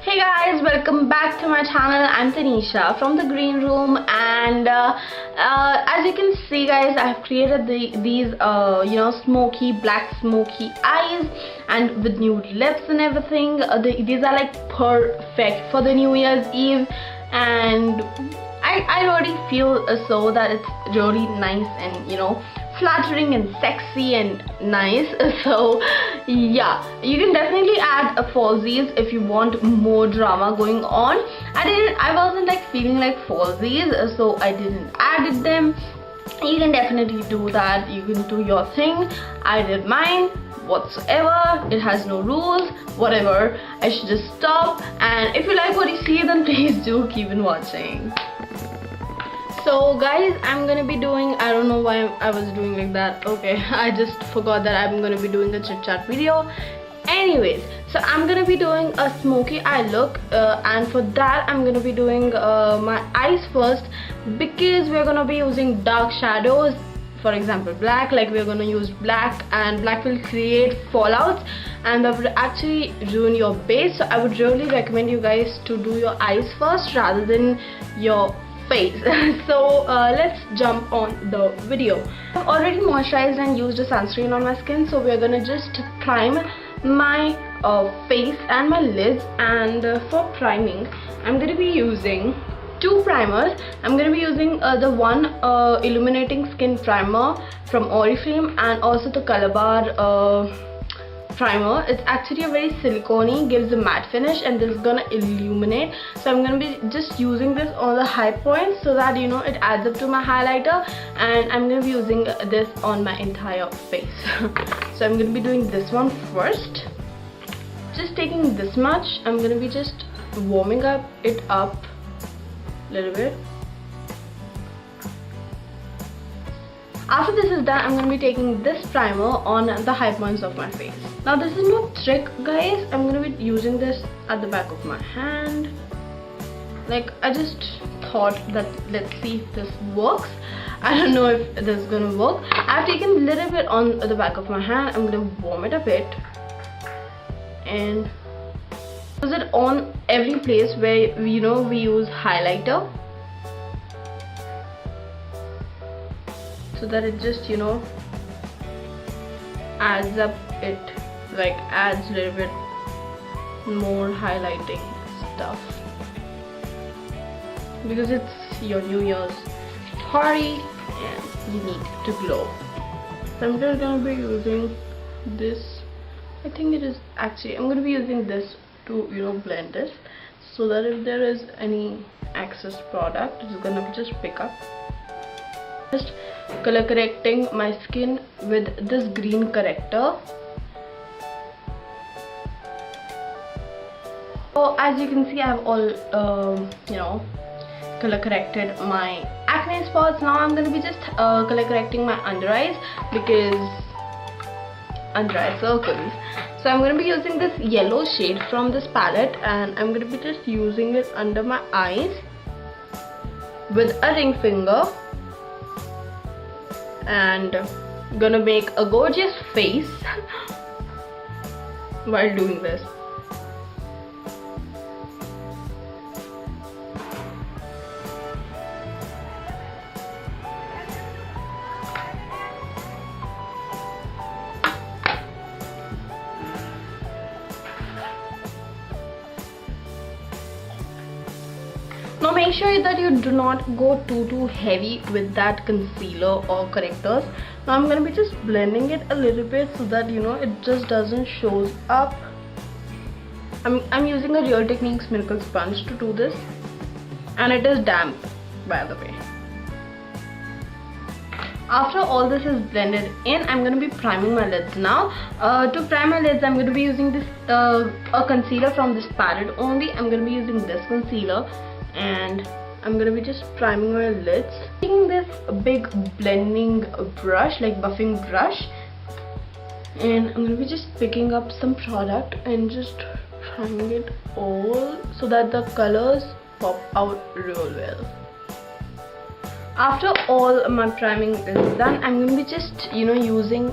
Hey guys, welcome back to my channel. I'm Tanisha from the green room, and as you can see guys, I have created these smoky black smoky eyes and with nude lips and everything. These are like perfect for the New Year's Eve, and I really feel so that it's really nice and flattering and sexy and nice. So yeah, you can definitely add falsies if you want more drama going on. I wasn't like feeling like falsies, so I didn't add them. You can definitely do that. You can do your thing. I did mine whatsoever. It has no rules, whatever. I should just stop, and if you like what you see, then please do keep on watching. So guys, I'm gonna be doing, I don't know why I was doing like that. Okay, I just forgot that I'm gonna be doing a chit chat video. Anyways, so I'm gonna be doing a smoky eye look, and for that I'm gonna be doing my eyes first, because we're gonna be using dark shadows. For example, black, like we're gonna use black, and black will create fallouts and that would actually ruin your base. So I would really recommend you guys to do your eyes first rather than your face. So let's jump on the video. I've already moisturized and used a sunscreen on my skin, so we're gonna just prime my face and my lids. And for priming, I'm gonna be using two primers. I'm gonna be using the one illuminating skin primer from Oriflame, and also the Color Bar primer. It's actually a very silicone-y, gives a matte finish, and this is gonna illuminate. So I'm gonna be just using this on the high points so that it adds up to my highlighter, and I'm gonna be using this on my entire face. So I'm gonna be doing this one first. Just taking this much, I'm gonna be just warming it up a little bit. After this is done, I'm going to be taking this primer on the high points of my face. Now this is no trick guys, I'm going to be using this at the back of my hand. Like, I just thought that let's see if this works. I don't know if this is going to work. I've taken a little bit on the back of my hand. I'm going to warm it a bit and use it on every place where we use highlighter, so that it just adds up, it like adds a little bit more highlighting stuff, because it's your New Year's party and you need to glow. So I'm just gonna be using this. I think it is actually, I'm gonna be using this to blend this, so that if there is any excess product, it's gonna just pick up. Just color correcting my skin with this green corrector. So as you can see, I have all color corrected my acne spots. Now I'm going to be just color correcting my under eyes, because under eye circles. So I'm going to be using this yellow shade from this palette, and I'm going to be just using it under my eyes with a ring finger, and gonna make a gorgeous face while doing this. Now make sure that you do not go too heavy with that concealer or correctors. Now I'm going to be just blending it a little bit so that it just doesn't show up. I'm using a Real Techniques Miracle Sponge to do this, and it is damp, by the way. After all this is blended in, I'm going to be priming my lids now. To prime my lids, I'm going to be using this a concealer from this palette only. I'm going to be using this concealer, and I'm gonna be just priming my lids. Taking this big blending brush, like buffing brush, and I'm gonna be just picking up some product and just priming it all so that the colors pop out real well. After all my priming is done, I'm going to be just using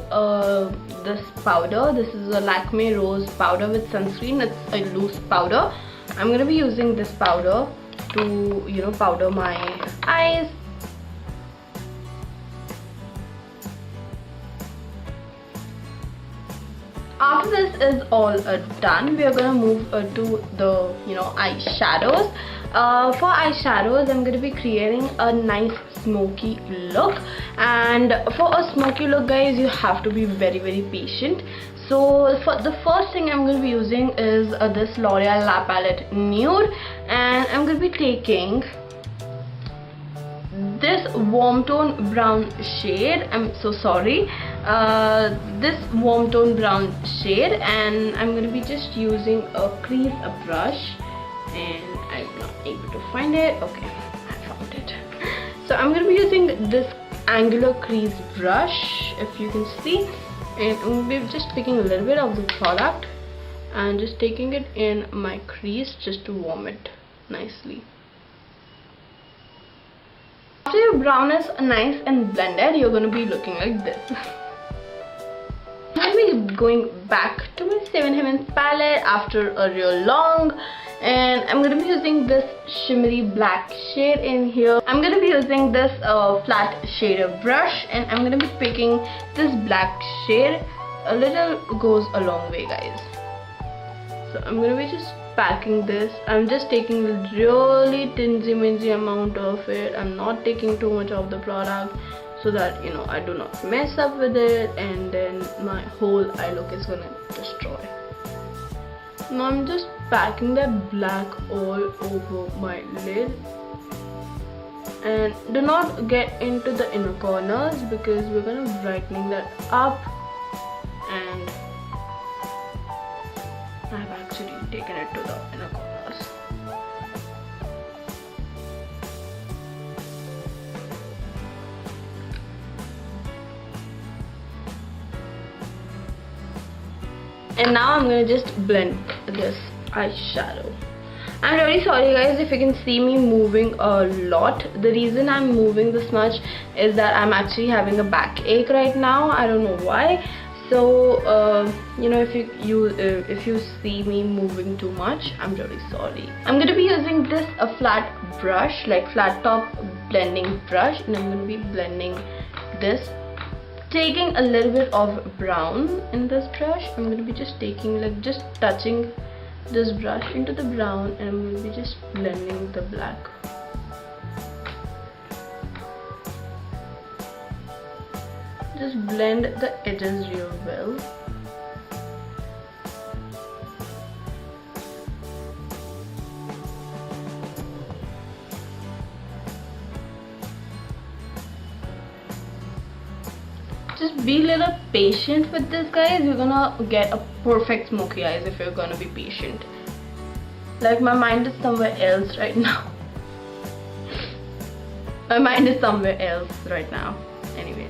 this powder. This is a Lakme Rose powder with sunscreen. It's a loose powder. I'm gonna be using this powder to, you know, powder my eyes. After this is all done, we are gonna move to the, you know, eyeshadows. For eyeshadows, I'm gonna be creating a nice smoky look, and for a smoky look, guys, you have to be very patient. So for the first thing I'm going to be using is this L'Oreal La Palette Nude, and I'm going to be taking this warm tone brown shade. I'm so sorry, this warm tone brown shade, and I'm going to be just using a crease brush, and I'm not able to find it. Okay, I found it. So I'm going to be using this angular crease brush, if you can see, and I'm going to be just picking a little bit of the product and just taking it in my crease just to warm it nicely. After your brown is nice and blended, you're going to be looking like this. I'm going to be going back to my 7 Heavens palette after a real long, and I'm going to be using this shimmery black shade in here. I'm going to be using this flat shader brush, and I'm going to be picking this black shade. A little goes a long way, guys. So I'm going to be just packing this. I'm just taking a really tinsy amount of it. I'm not taking too much of the product so that, you know, I do not mess up with it and then my whole eye look is gonna destroy. Now I'm just packing that black all over my lid, and do not get into the inner corners because we're gonna brightening that up, and I've actually taken it to the inner corners. And now I'm gonna just blend this eyeshadow. I'm really sorry, guys, if you can see me moving a lot. The reason I'm moving this much is that I'm actually having a backache right now. I don't know why. So you know, if you see me moving too much, I'm really sorry. I'm gonna be using this flat brush, like flat top blending brush, and I'm gonna be blending this, taking a little bit of brown in this brush. I'm gonna be just taking, like, just touching this brush into the brown, and I'm gonna be just blending the black. Just blend the edges real well. Just be a little patient with this, guys. You're gonna get a perfect smoky eyes if you're gonna be patient. Like, my mind is somewhere else right now. My mind is somewhere else right now. Anyway.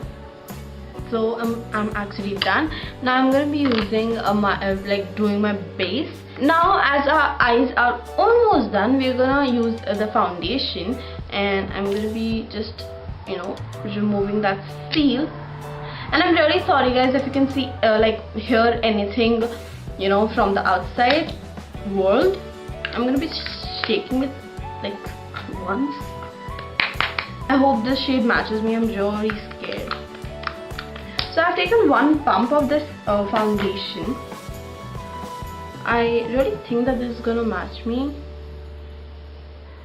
So I'm actually done. Now I'm gonna be using like doing my base. Now as our eyes are almost done, we're gonna use the foundation, and I'm gonna be just, you know, removing that seal. And I'm really sorry, guys, if you can see like hear anything, you know, from the outside world. I'm gonna be shaking it like once. I hope this shade matches me. I'm really scared. So I've taken one pump of this foundation. I really think that this is gonna match me.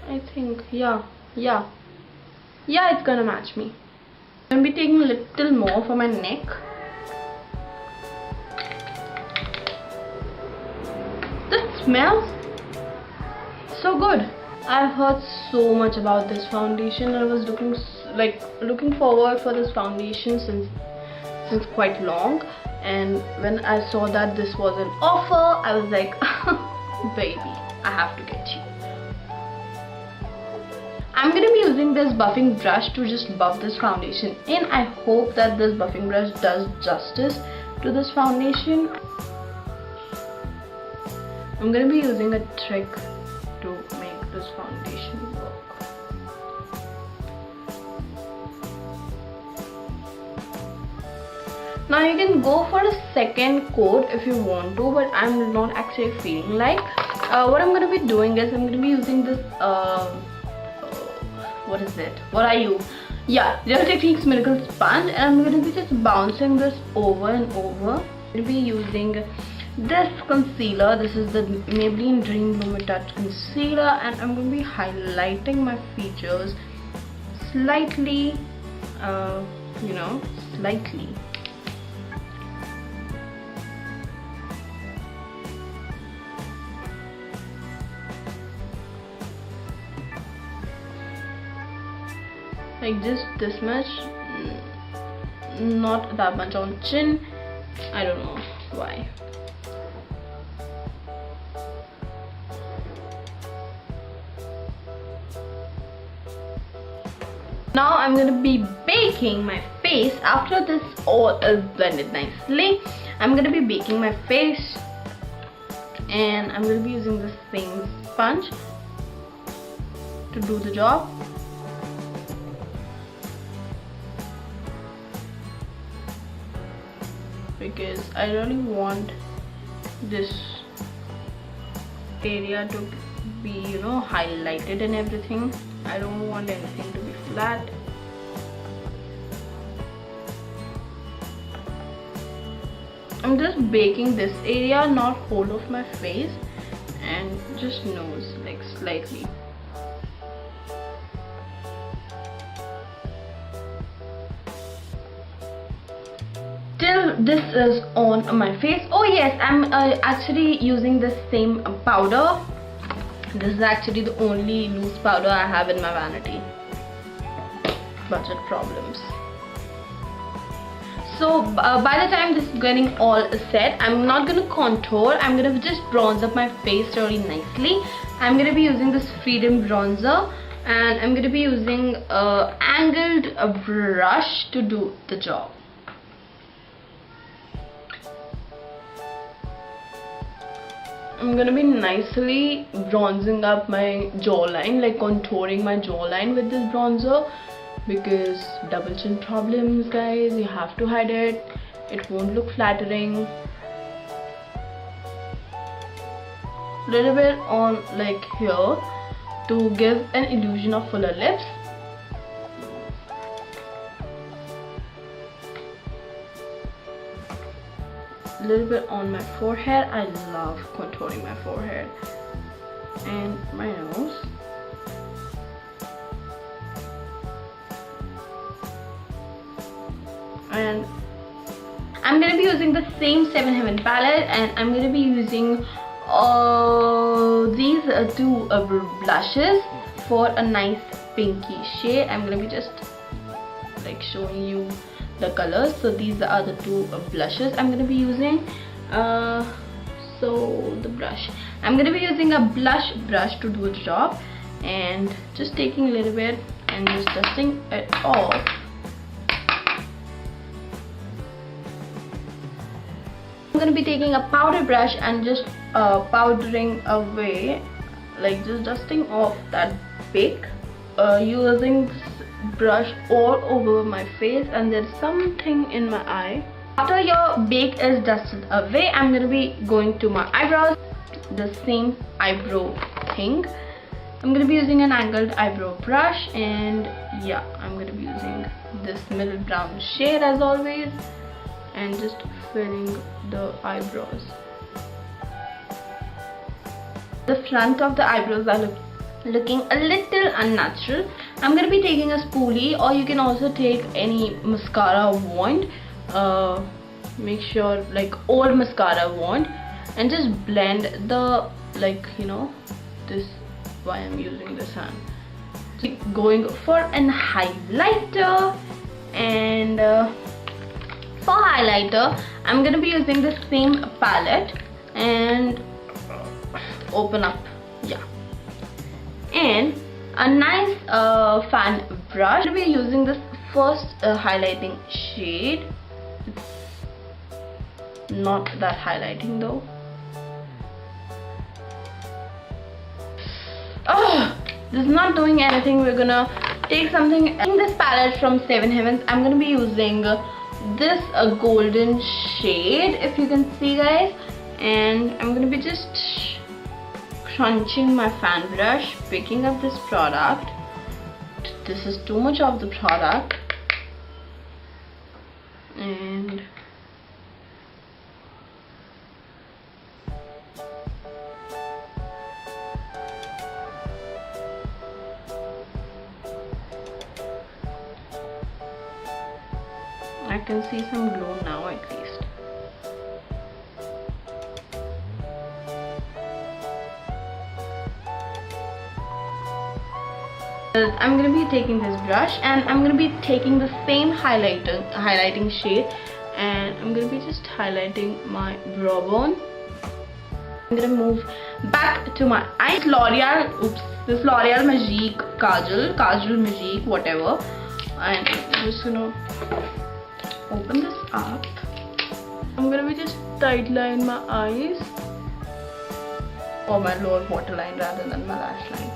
I think, yeah, it's gonna match me. I'm gonna be taking a little more for my neck. This smells so good. I've heard so much about this foundation. I was looking forward for this foundation since quite long, and when I saw that this was an offer, I was like, baby, I have to get you. I'm gonna be using this buffing brush to just buff this foundation in. I hope that this buffing brush does justice to this foundation. I'm gonna be using a trick to make this foundation work. Now you can go for a second coat if you want to, but I'm not actually feeling like. What I'm gonna be doing is I'm gonna be using this what is it? What are you? Yeah, Real Techniques Miracle Sponge, and I'm gonna be just bouncing this over and over. I'm gonna be using this concealer. This is the Maybelline Dream Bloom Touch Concealer, and I'm gonna be highlighting my features slightly, slightly. Like just this much, not that much on chin. I don't know why. Now I'm gonna be baking my face. After this all is blended nicely, I'm gonna be baking my face, and I'm gonna be using the same sponge to do the job. Because I really want this area to be, highlighted and everything. I don't want anything to be flat. I'm just baking this area, not whole of my face, and just nose, like slightly. Till this is on my face. Oh yes, I'm actually using the same powder. This is actually the only loose powder I have in my vanity. Budget problems. So by the time this is getting all set, I'm not gonna contour. I'm gonna just bronze up my face really nicely. I'm gonna be using this Freedom bronzer, and I'm gonna be using angled brush to do the job. I'm gonna be nicely bronzing up my jawline, like contouring my jawline with this bronzer, because double chin problems, guys, you have to hide it. It won't look flattering. Little bit on like here to give an illusion of fuller lips. Little bit on my forehead. I love contouring my forehead and my nose. And I'm gonna be using the same Seven Heaven palette, and I'm gonna be using these two blushes for a nice pinky shade. I'm gonna be just like showing you the colors. So these are the two blushes I'm going to be using. So the brush, I'm going to be using a blush brush to do the job, and just taking a little bit and just dusting it off. I'm going to be taking a powder brush and just powdering away, like just dusting off that bake, using this brush all over my face, and there's something in my eye. After your bake is dusted away, I'm gonna be going to my eyebrows. The same eyebrow thing. I'm gonna be using an angled eyebrow brush, and yeah, I'm gonna be using this middle brown shade as always, and just filling the eyebrows. The front of the eyebrows are looking a little unnatural. I'm gonna be taking a spoolie, or you can also take any mascara wand. Make sure like old mascara wand, and just blend the this. Why I'm using this hand. So going for an highlighter, and for highlighter I'm gonna be using the same palette, and open up, yeah, and a nice fan brush. I'm gonna be using this first highlighting shade. It's not that highlighting though. Oh, this is not doing anything. We're gonna take something in this palette from Seven Heavens. I'm gonna be using this golden shade, if you can see guys, and I'm gonna be just crunching my fan brush, picking up this product. This is too much of the product, and I can see some glow now at least. I'm going to be taking this brush and I'm going to be taking the same highlighting shade, and I'm going to be just highlighting my brow bone. I'm going to move back to my eyes. This L'Oreal Magique Kajal Magique, whatever. And I'm just going to open this up. I'm going to be just tight line my eyes, or my lower waterline rather than my lash line.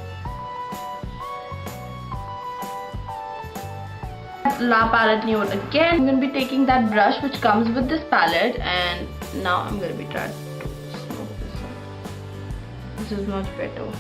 La palette nude again. I'm going to be taking that brush which comes with this palette, and now I'm going to be trying to smoke this up. This is much better.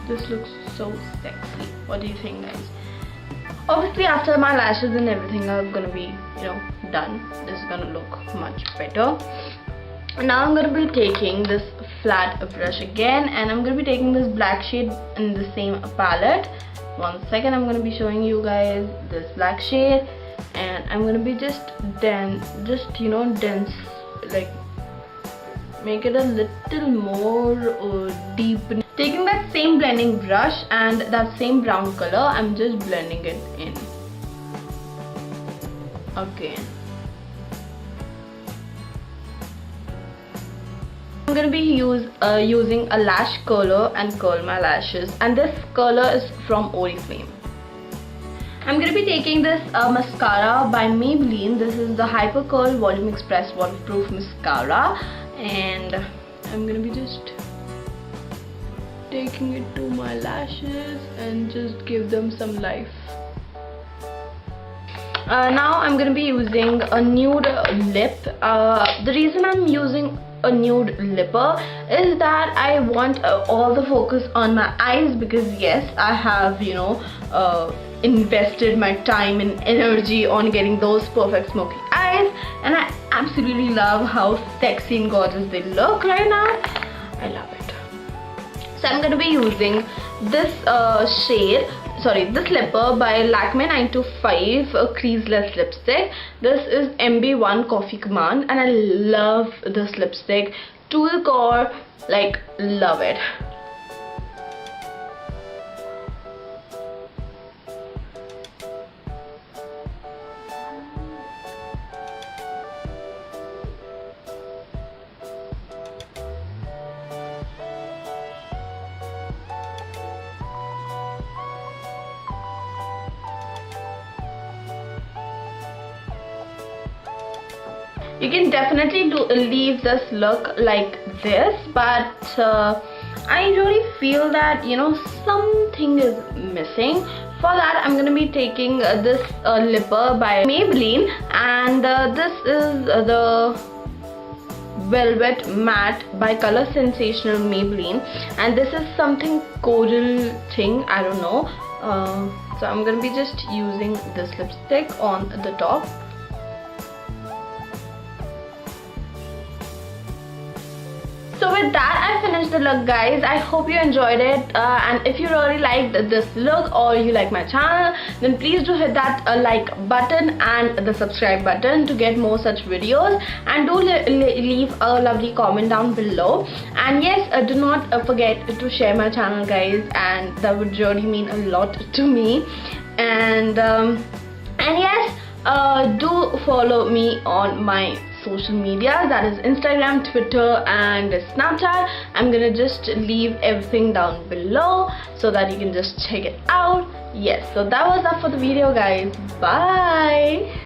This looks so sexy. What do you think, guys? Obviously after my lashes and everything are gonna be, done, this is gonna look much better. Now I'm gonna be taking this flat brush again, and I'm gonna be taking this black shade in the same palette. 1 second, I'm gonna be showing you guys this black shade, and I'm gonna be just dense, like make it a little more deep. Taking that same blending brush and that same brown color, I'm just blending it in again. I'm gonna be using a lash curler and curl my lashes, and this curler is from Oriflame. I'm gonna be taking this mascara by Maybelline. This is the Hyper Curl Volume Express Waterproof Mascara, and I'm gonna be just taking it to my lashes and just give them some life. Now I'm gonna be using a nude lip. The reason I'm using a nude lipper is that I want all the focus on my eyes, because yes, I have invested my time and energy on getting those perfect smoky eyes, and I absolutely love how sexy and gorgeous they look right now. I love it. So I'm going to be using this this lipper by Lakme 925 creaseless lipstick. This is MB1 Coffee Command, and I love this lipstick to the core, like love it. You can definitely leave this look like this, but I really feel that something is missing. For that, I'm gonna be taking this lipper by Maybelline, and this is the Velvet Matte by Color Sensational Maybelline, and this is something coral thing, I don't know. So I'm gonna be just using this lipstick on the top. So with that, I finished the look, guys. I hope you enjoyed it, and if you really liked this look or you like my channel, then please do hit that like button and the subscribe button to get more such videos, and do leave a lovely comment down below. And yes, do not forget to share my channel, guys, and that would really mean a lot to me. And yes, do follow me on my social media, that is Instagram, Twitter and Snapchat. I'm gonna just leave everything down below so that you can just check it out. Yes, so that was that for the video guys. Bye.